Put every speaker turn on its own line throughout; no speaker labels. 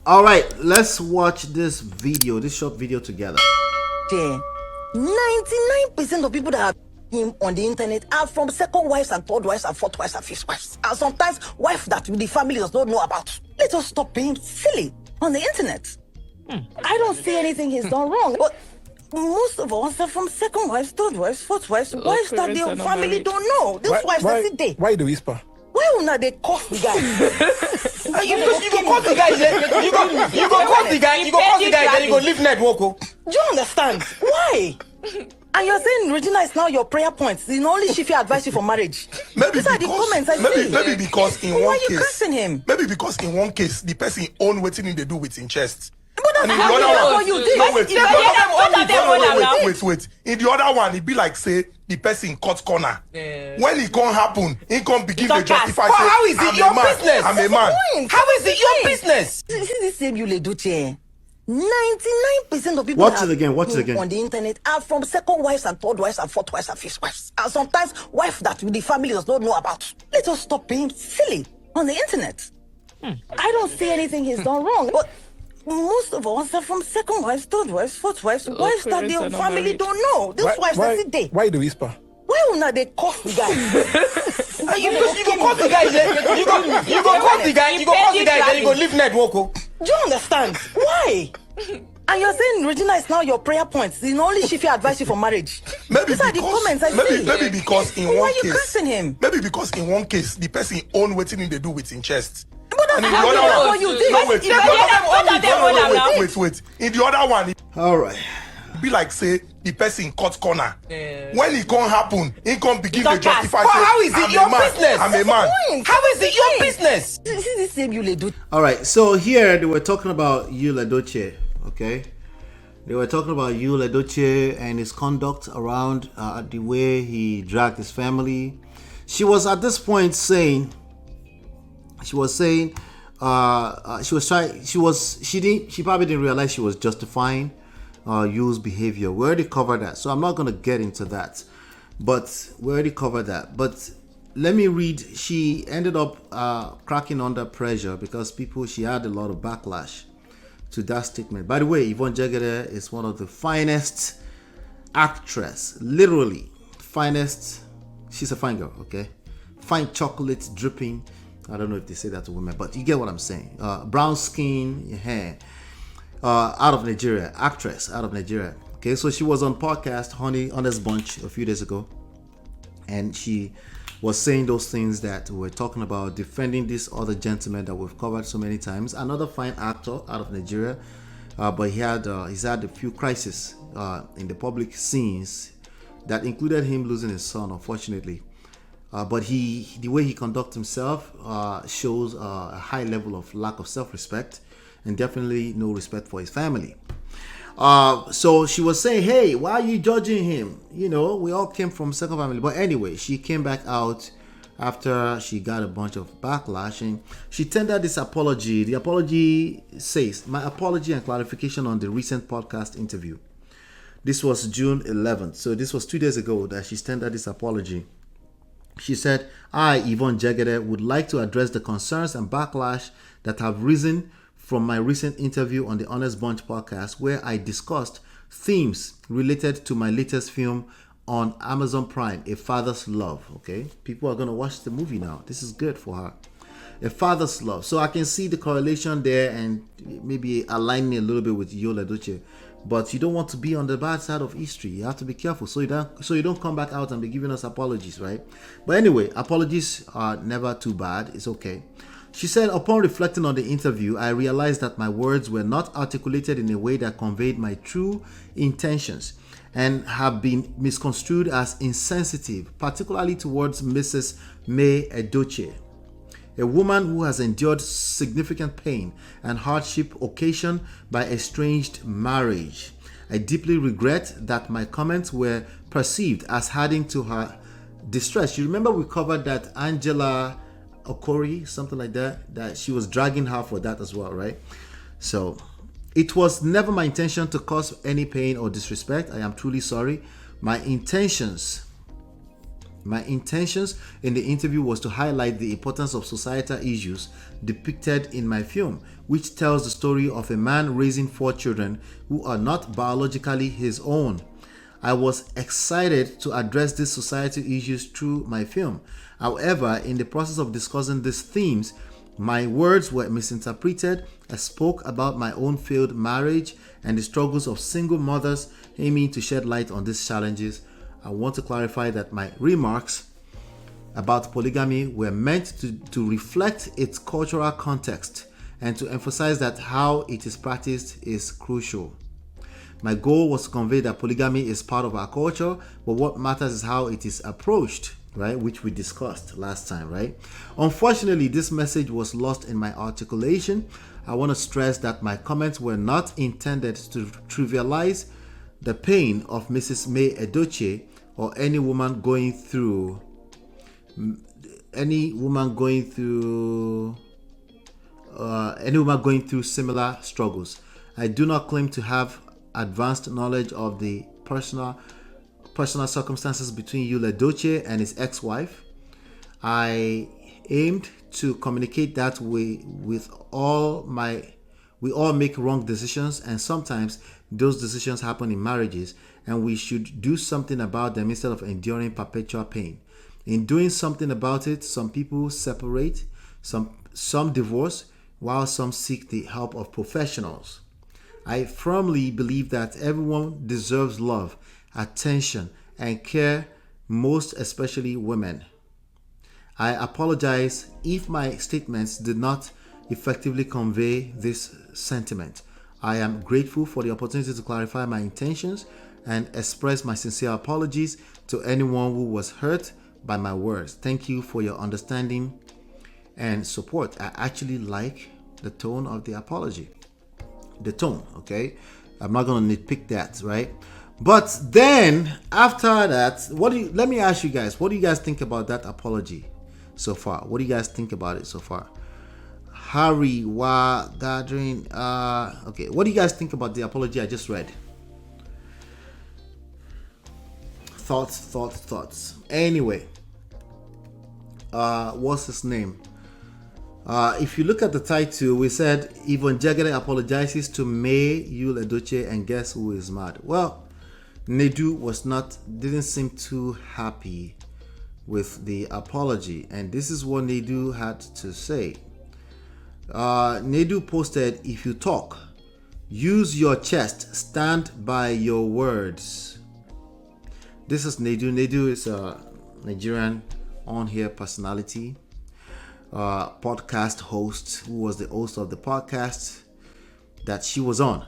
All right, let's watch this video, this short video together.
99% of people that have him on the internet are from second wives and third wives and fourth wives and fifth wives. And sometimes wives that the family does not know about. Let us stop being silly on the internet. I don't see anything he's done wrong. But most of us are from second wives, third wives, fourth wives, wives that the family don't know. These wives that sit there.
Why the whisper?
Why will not they curse the guy?
You go curse the guy, you go curse the guy, then you go leave network.
Do you understand? Why? And you're saying Regina is now your prayer point. It's only she advise you for marriage.
Maybe
These are the comments I see.
Maybe because in
Why
one
are you
case,
cursing him?
maybe because in one case the person own waiting in they do with in chest.
But that's
And in
how
the other one,
you did.
no, wait.
Wait.
Wait. In the other one, it be like say the person cut corner. When it can't happen, it can't begin to justify.
But how is it your business?
I'm a man.
How is it your business?
This is the same Yul-Edochie. 99% of people
Watch
that
it again, watch it
him
again.
on the internet are from second wives and third wives and fourth wives and fifth wives. And sometimes wives that the family does not know about. Let us stop being silly on the internet. I don't see anything he's done wrong. But most of us are from second wives, third wives, fourth wives, wives that the family don't know. These wives that sit there.
Why the whisper?
Why will not they curse the guy?
You go curse the guy, you go curse the guy, then you go leave network.
Do you understand? Why? And you're saying Regina is now your prayer point. It's only she advise you for marriage.
Maybe
These are the comments I see.
maybe because in
Why
one
are you
case,
cursing him?
maybe because in one case the person own waiting in they do with in chest.
But that's
And in the
how
other
you
one,
did.
no, wait. Wait. In the other one, it
All right.
be like say the person cut corner. When it can't happen, it can't begin to justify.
But how is it your business?
I'm a man.
How is it your business?
This is the same Yul-Edochie.
All right, so here they were talking about Yul-Edochie, okay? They were talking about Yul-Edochie and his conduct around the way he dragged his family. She was at this point saying, she probably didn't realize she was justifying Yul's behavior. We already covered that, so I'm not going to get into that. But we already covered that. But let me read. She ended up cracking under pressure because she had a lot of backlash to that statement. By the way, Yvonne Jegede is one of the finest actress, literally finest. She's a fine girl, okay? Fine chocolate dripping. I don't know if they say that to women, but you get what I'm saying. Brown skin, hair. Out of Nigeria, actress out of Nigeria. Okay, so she was on podcast Honest Bunch a few days ago, and she was saying those things that we're talking about, defending this other gentleman that we've covered so many times, another fine actor out of Nigeria, but he's had a few crises in the public scenes that included him losing his son, unfortunately. But the way he conducts himself shows a high level of lack of self-respect and definitely no respect for his family. So she was saying, hey, why are you judging him? You know, we all came from second family. But anyway, she came back out after she got a bunch of backlash and she tendered this apology. The apology says, my apology and clarification on the recent podcast interview. This was June 11th. So this was 2 days ago that she tendered this apology. She said, I, Yvonne Jegede, would like to address the concerns and backlash that have risen from my recent interview on the Honest Bunch podcast, where I discussed themes related to my latest film on Amazon Prime, A Father's Love. Okay, people are going to watch the movie now. This is good for her. A Father's Love. So I can see the correlation there and maybe aligning a little bit with Yul-Edochie. But you don't want to be on the bad side of history. You have to be careful so you don't come back out and be giving us apologies, right? But anyway, apologies are never too bad. It's okay. She said, upon reflecting on the interview, I realized that my words were not articulated in a way that conveyed my true intentions and have been misconstrued as insensitive, particularly towards Mrs. May Edochie, a woman who has endured significant pain and hardship occasioned by estranged marriage. I deeply regret that my comments were perceived as adding to her distress. You remember we covered that Angela Okori, something like that she was dragging her for that as well, right? So it was never my intention to cause any pain or disrespect. I am truly sorry. My intentions My intentions in the interview was to highlight the importance of societal issues depicted in my film, which tells the story of a man raising 4 children who are not biologically his own. I was excited to address these societal issues through my film. However, in the process of discussing these themes, my words were misinterpreted. I spoke about my own failed marriage and the struggles of single mothers, aiming to shed light on these challenges. I want to clarify that my remarks about polygamy were meant to reflect its cultural context and to emphasize that how it is practiced is crucial. My goal was to convey that polygamy is part of our culture, but what matters is how it is approached, right? Which we discussed last time, right? Unfortunately, this message was lost in my articulation. I want to stress that my comments were not intended to trivialize the pain of Mrs. May Edochie or any woman going through similar struggles. I do not claim to have advanced knowledge of the personal circumstances between Yul-Edochie and his ex-wife. I aimed to communicate that we all make wrong decisions, and sometimes those decisions happen in marriages, and we should do something about them instead of enduring perpetual pain. In doing something about it, some people separate, some divorce, while some seek the help of professionals. I firmly believe that everyone deserves love, attention, and care, most especially women. I apologize if my statements did not effectively convey this sentiment. I am grateful for the opportunity to clarify my intentions and express my sincere apologies to anyone who was hurt by my words. Thank you for your understanding and support. I actually like the tone of the apology. The tone, okay? I'm not going to nitpick that, right? But then after that, let me ask you guys, what do you guys think about that apology so far? What do you guys think about it so far? Harry Wa Gathering, okay, what do you guys think about the apology I just read? Thoughts. Anyway, what's his name? If you look at the title, we said Yvonne Jegede apologizes to May Yul-Edochie and guess who is mad? Well, Nedu didn't seem too happy with the apology, and this is what Nedu had to say. Nedu posted, "If you talk, use your chest, stand by your words." This is Nedu. Nedu is a Nigerian on-here personality, podcast host, who was the host of the podcast that she was on.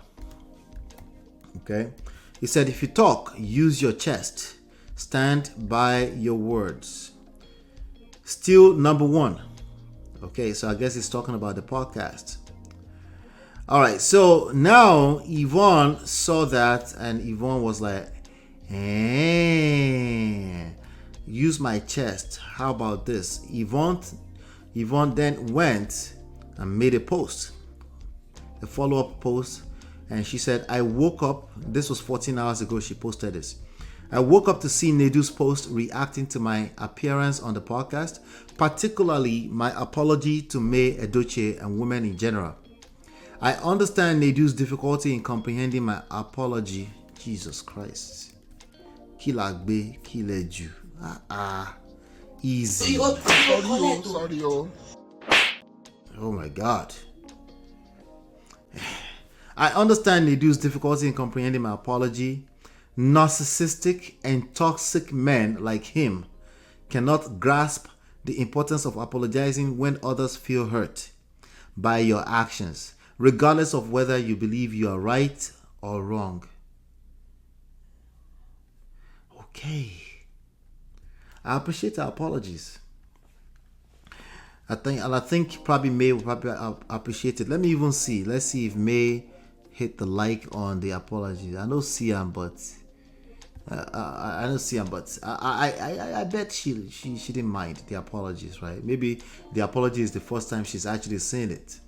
Okay, he said, "If you talk, use your chest, stand by your words." Still number 1. Okay, so I guess he's talking about the podcast. All right, so now Yvonne saw that, and Yvonne was like, use my chest. How about this? Yvonne then went and made a post, a follow-up post, and she said, "I woke up," this was 14 hours ago she posted this. "I woke up to see Nedu's post reacting to my appearance on the podcast, particularly my apology to May Edochie and women in general. I understand Nedu's difficulty in comprehending my apology." Jesus Christ. Kilagbe, kileju. Easy.
Sorry.
Oh my God. "I understand Nedu's difficulty in comprehending my apology. Narcissistic and toxic men like him cannot grasp the importance of apologizing when others feel hurt by your actions, regardless of whether you believe you are right or wrong." Okay. I appreciate her apologies. I think probably May will probably appreciate it. Let me even see. Let's see if May hit the like on the apologies. I don't see him, but I don't see him, but I bet she didn't mind the apologies, right? Maybe the apology is the first time she's actually seen it.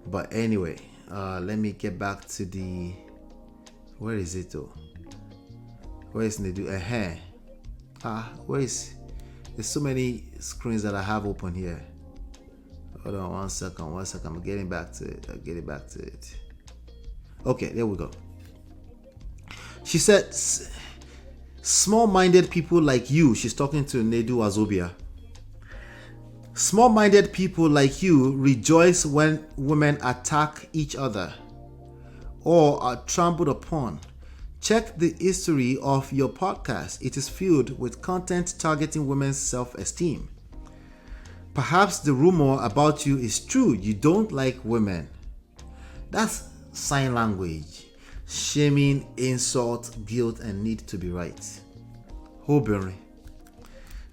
But anyway, let me get back to the. Where is it though? Where is Nedu? Where is? There's so many screens that I have open here. Hold on 1 second. 1 second. I'm getting back to it. I'll get it back to it. Okay, there we go. She said, small-minded people like you, she's talking to Nedu Azobia. Small-minded people like you rejoice when women attack each other or are trampled upon. Check the history of your podcast. It is filled with content targeting women's self-esteem. Perhaps the rumor about you is true. You don't like women. That's sign language. Shaming, insult, guilt, and need to be right. Hoberry.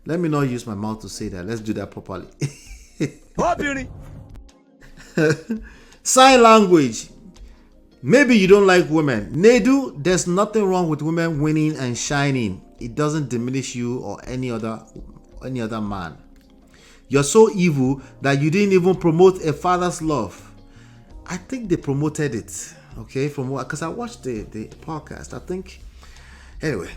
Let me not use my mouth to say that. Let's do that properly. Sign language. Maybe you don't like women. Nedu, there's nothing wrong with women winning and shining. It doesn't diminish you or any other man. You're so evil that you didn't even promote a father's love. I think they promoted it. Okay, from what? Because I watched the podcast. I think. Anyway,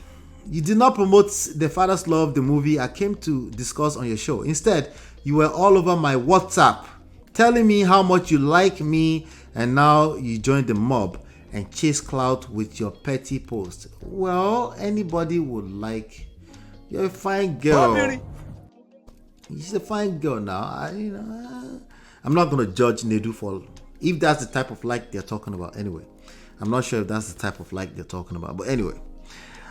you did not promote The Father's Love, the movie I came to discuss on your show. Instead, you were all over my WhatsApp telling me how much you like me, and now you joined the mob and chase clout with your petty post. Well, anybody would like. You're a fine girl. She's a fine girl now. I'm not going to judge Nedu for if that's the type of like they're talking about. Anyway, I'm not sure if that's the type of like they're talking about. But anyway,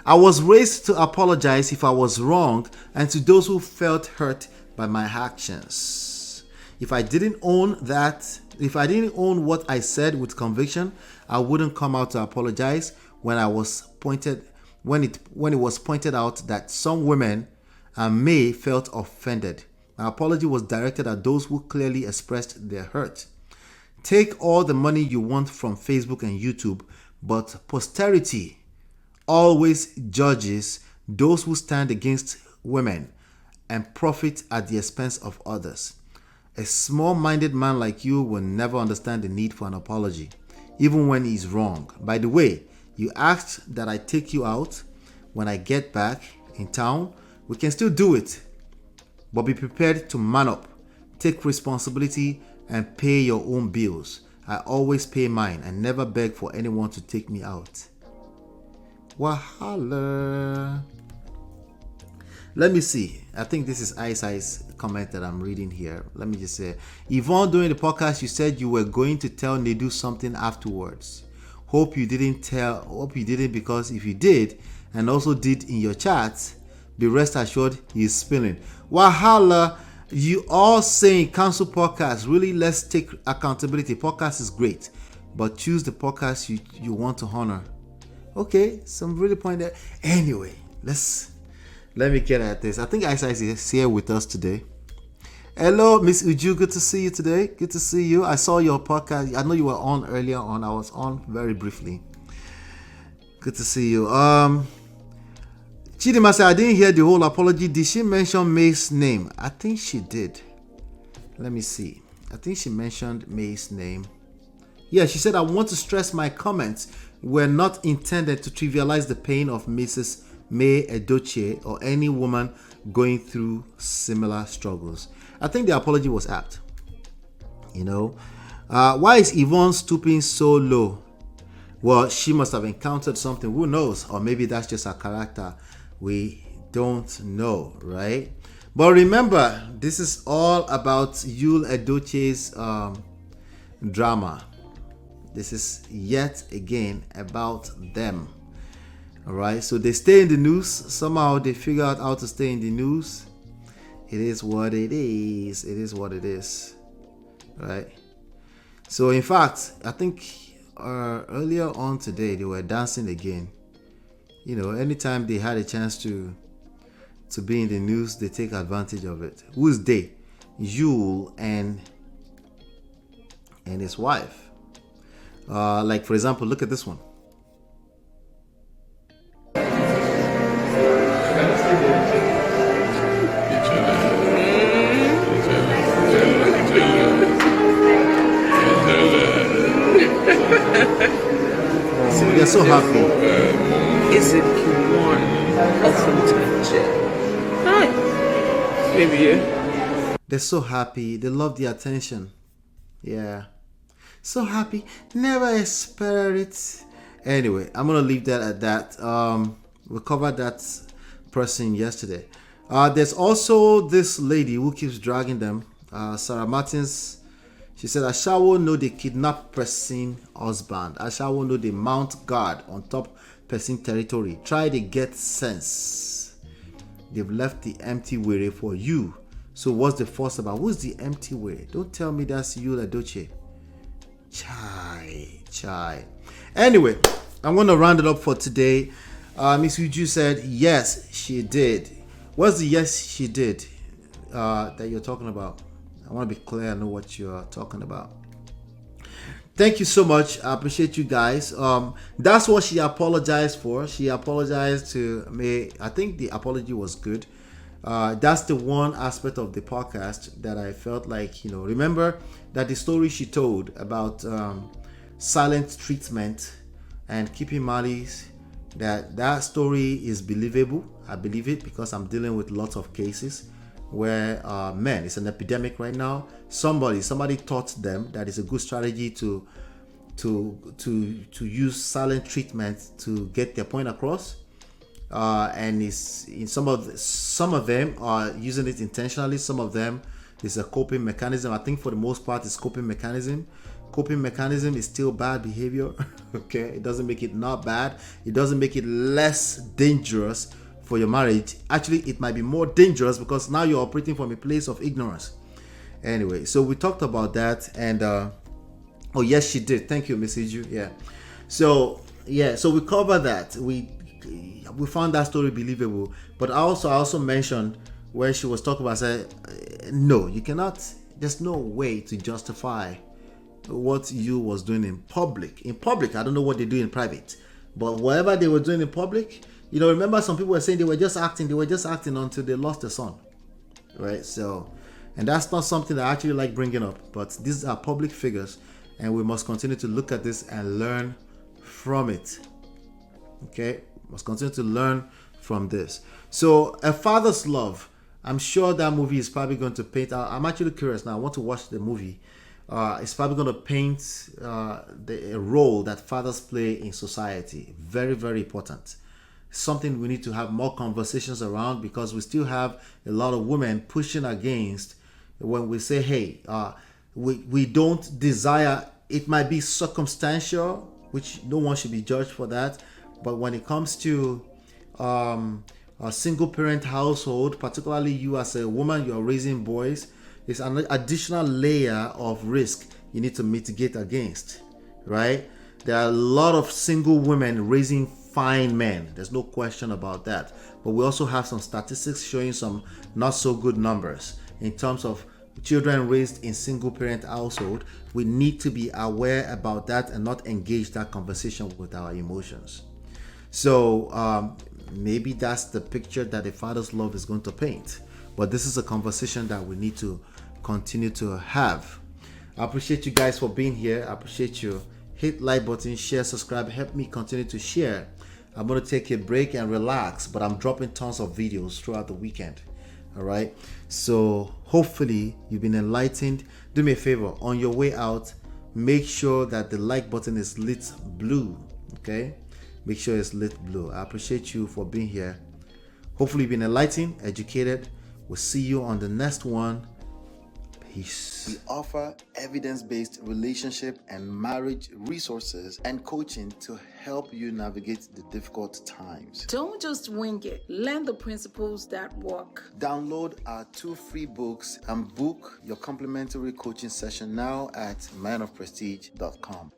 I was raised to apologize if I was wrong and to those who felt hurt by my actions. If I didn't own what I said with conviction, I wouldn't come out to apologize when it was pointed out that some women and May felt offended. My apology was directed at those who clearly expressed their hurt. Take all the money you want from Facebook and YouTube, but posterity always judges those who stand against women and profit at the expense of others. A small-minded man like you will never understand the need for an apology, even when he's wrong. By the way, you asked that I take you out when I get back in town. We can still do it, but be prepared to man up, take responsibility, and pay your own bills. I always pay mine and never beg for anyone to take me out. Wahala. Let me see. I think this is I's comment that I'm reading here. Let me just say, Yvonne, during the podcast, you said you were going to tell Nedu something afterwards. Hope you didn't, because if you did, and also did in your chats, be rest assured he is spilling. Wahala. You all saying cancel podcast. Really, let's take accountability. Podcast is great, but choose the podcast you want to honor. Okay, some really point there. Anyway, let me get at this. I think Isa is here with us today. Hello, Miss Uju. Good to see you today. Good to see you. I saw your podcast. I know you were on earlier on. I was on very briefly. Good to see you. Chidima said, I didn't hear the whole apology. Did she mention May's name? I think she did. Let me see. I think she mentioned May's name. Yeah, she said, I want to stress my comments were not intended to trivialize the pain of Mrs. Yul-Edochie or any woman going through similar struggles. I think the apology was apt. Why is Yvonne stooping so low? Well, she must have encountered something. Who knows? Or maybe that's just her character. We don't know, right? But remember, this is all about Yul-Edochie's drama. This is yet again about them. All right, so they stay in the news. Somehow they figure out how to stay in the news. It is what it is. It is what it is. Right? So in fact, I think earlier on today, they were dancing again. Anytime they had a chance to be in the news, they take advantage of it. Who is they? Yul and his wife. Like, for example, look at this one. See, they're so happy.
Is it one of them?
baby, yeah?
They're so happy. They love the attention. Yeah. So happy. Never expected it. Anyway, I'm going to leave that at that. We covered that person yesterday. There's also this lady who keeps dragging them. Sarah Martins. She said, Ashawo know the kidnap person husband. Ashawo know the mount guard on top person territory. Try to get sense. They've left the empty were for you. So what's the fuss about? Who's the empty were? Don't tell me that's Yul-Edochie. Chai. Anyway, I'm going to round it up for today. Miss Uju said, yes, she did. What's the yes, she did that you're talking about? I want to be clear. I know what you're talking about. Thank you so much. I appreciate you guys. That's what she apologized for. She apologized to me. I think the apology was good. That's the one aspect of the podcast that I felt like, remember that the story she told about silent treatment and keeping malice, that story is believable. I believe it because I'm dealing with lots of cases where it's an epidemic right now. Somebody taught them that it's a good strategy to use silent treatment to get their point across, and it's in some of them are using it intentionally. Some of them is a coping mechanism. I think for the most part it's coping mechanism. Coping mechanism is still bad behavior. Okay, it doesn't make it not bad. It doesn't make it less dangerous for your marriage. Actually, it might be more dangerous because now you're operating from a place of ignorance. Anyway, so we talked about that, and oh yes, she did. Thank you, Miss Iju. Yeah. So we covered that. We found that story believable, but I also mentioned when she was talking about, said, no, you cannot. There's no way to justify what you was doing in public. In public, I don't know what they do in private, but whatever they were doing in public. Remember some people were saying they were just acting until they lost their son, right? So, and that's not something that I actually like bringing up, but these are public figures, and we must continue to look at this and learn from it. Okay, must continue to learn from this. So, A Father's Love, I'm sure that movie is probably going to paint. I'm actually curious now. I want to watch the movie. It's probably going to paint the role that fathers play in society. Very, very important. Something we need to have more conversations around, because we still have a lot of women pushing against when we say, hey, we don't desire. It might be circumstantial, which no one should be judged for that, but when it comes to a single parent household, particularly you as a woman, you're raising boys, it's an additional layer of risk you need to mitigate against, right? There are a lot of single women raising fine men. There's no question about that. But we also have some statistics showing some not so good numbers in terms of children raised in single parent household. We need to be aware about that and not engage that conversation with our emotions. So maybe that's the picture that a father's love is going to paint. But this is a conversation that we need to continue to have. I appreciate you guys for being here. I appreciate you. Hit like button, share, subscribe. Help me continue to share. I'm going to take a break and relax, but I'm dropping tons of videos throughout the weekend. All right. So hopefully you've been enlightened. Do me a favor. On your way out, make sure that the like button is lit blue. Okay. Make sure it's lit blue. I appreciate you for being here. Hopefully you've been enlightened, educated. We'll see you on the next one. Peace. We offer evidence-based relationship and marriage resources and coaching to help you navigate the difficult times.
Don't just wing it. Learn the principles that work.
Download our 2 free books and book your complimentary coaching session now at manofprestige.com.